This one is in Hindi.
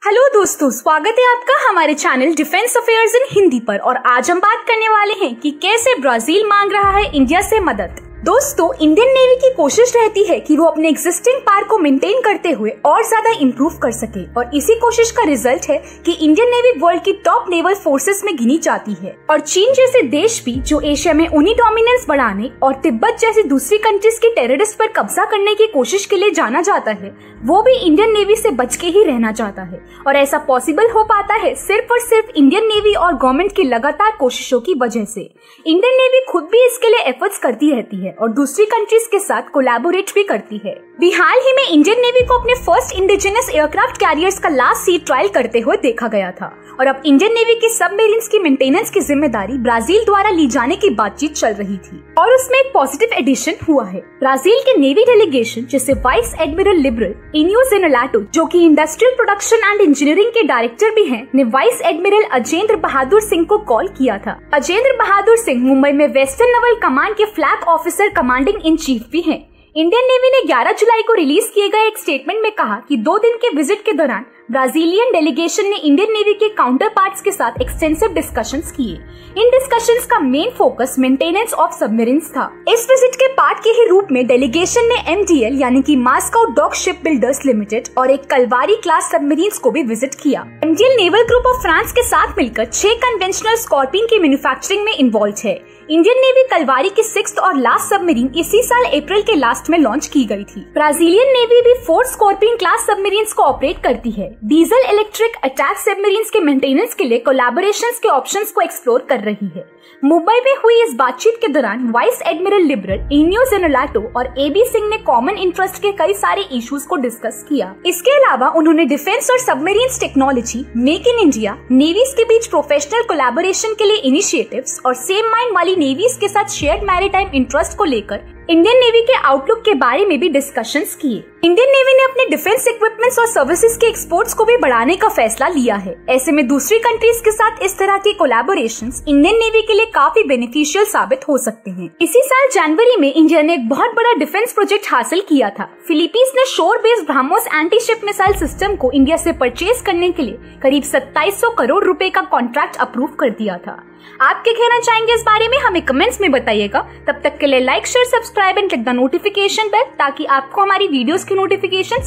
हेलो दोस्तों, स्वागत है आपका हमारे channel defence affairs in Hindi पर। और आज हम बात करने वाले हैं कि कैसे ब्राजील मांग रहा है इंडिया से मदद। दोस्तों, इंडियन नेवी की कोशिश रहती है कि वो अपने एग्जिस्टिंग पावर को मेंटेन करते हुए और ज्यादा इंप्रूव कर सके, और इसी कोशिश का रिजल्ट है कि इंडियन नेवी वर्ल्ड की टॉप नेवल फोर्सेस में गिनी जाती है। और चीन जैसे देश भी, जो एशिया में उन्हीं डोमिनेंस बढ़ाने और तिब्बत जैसी दूसरी कंट्रीज के टेररिस्ट पर कब्जा करने की कोशिश के लिए जाना जाता है, वो भी इंडियन नेवी से बच के ही रहना चाहता है। और ऐसा पॉसिबल हो पाता है सिर्फ और सिर्फ इंडियन नेवी और गवर्नमेंट की लगातार कोशिशों की वजह से। इंडियन नेवी खुद भी इसके लिए एफर्ट्स करती रहती है और दूसरी कंट्रीज के साथ कोलैबोरेट भी करती है। हाल ही में इंडियन नेवी को अपने फर्स्ट इंडिजिनस एयरक्राफ्ट कैरियर्स का लास्ट सी ट्रायल करते हुए देखा गया था, और अब इंडियन नेवी के सबमरीन्स की मेंटेनेंस की जिम्मेदारी ब्राजील द्वारा ली जाने की बातचीत चल रही थी, और उसमें एक पॉजिटिव एडिशन हुआ है। ब्राजील के नेवी डेलीगेशन, जिसे वाइस एडमिरल लिबरल इनियो जेनेलाटो, जो कि इंडस्ट्रियल प्रोडक्शन एंड इंजीनियरिंग के डायरेक्टर भी हैं, ने वाइस एडमिरल अजेंद्र बहादुर सिंह को कॉल किया था। अजेंद्र बहादुर सिंह मुंबई में वेस्टर्न नेवल कमांड के flag officer commanding in chief भी हैं। इंडियन नेवी ने 11 जुलाई को रिलीज किए गए एक स्टेटमेंट में कहा कि 2 दिन के विजिट के दौरान ब्राजीलियन डेलीगेशन ने इंडियन नेवी के काउंटर पार्ट्स के साथ एक्सटेंसिव डिस्कशंस किए। इन डिस्कशंस का main focus maintenance of submarines था। इस विजिट के पार्ट के ही रूप में डेलीगेशन ने MDL यानी कि Mazagon dock ship builders limited और एक कलवारी क्लास सबमरीन्स को भी विजिट किया। MDL naval group of France के साथ मिलकर 6 कन्वेंशनल स्कॉर्पियन की मैन्युफैक्चरिंग में इन्वॉल्व है। इंडियन नेवी कलवारी की 6th और लास्ट सबमरीन इसी साल अप्रैल के लास्ट में लॉन्च की गई थी। ब्राजीलियन नेवी भी 4 स्कॉर्पियन क्लास सबमरीन्स को ऑपरेट करती है। डीजल इलेक्ट्रिक अटैक सबमरीन्स के मेंटेनेंस के लिए कोलैबोरेशंस के ऑप्शंस को एक्सप्लोर कर रही है। मुंबई में हुई इस बातचीत के दौरान वाइस एडमिरल लिबरल इनियो जेनेलाटो और AB सिंह ने कॉमन इंटरेस्ट के कई सारे इश्यूज को डिस्कस किया। इसके अलावा उन्होंने डिफेंस और submarines technology, make in India, navies के बीच प्रोफेशनल कोलैबोरेशन के लिए इनिशिएटिव्स और सेम माइंड वाली नेवीज के साथ शेयर्ड मैरीटाइम इंटरेस्ट को लेकर इंडियन नेवी के आउटलुक के बारे में भी डिस्कशंस किए। इंडियन नेवी ने अपने डिफेंस इक्विपमेंट्स और सर्विसेज के एक्सपोर्ट्स को भी बढ़ाने का फैसला लिया है। ऐसे में दूसरी कंट्रीज के साथ इस तरह के कोलैबोरेशंस इंडियन नेवी के लिए काफी बेनिफिशियल साबित हो सकते हैं। इसी साल जनवरी में इंडिया ने एक बहुत बड़ा डिफेंस प्रोजेक्ट हासिल किया था। फिलीपींस ने शोर based BrahMos anti ship missile system को इंडिया से परचेज करने के लिए करीब 2700 करोड़ रुपए का कॉन्ट्रैक्ट अप्रूव कर दिया था। आप क्या कहना चाहेंगे इस बारे में, हमें कमेंट्स में बताइएगा। तब तक के लिए like, share, subscribe and click the notification bell, ताकि आपको हमारी वीडियोस की नोटिफिकेशन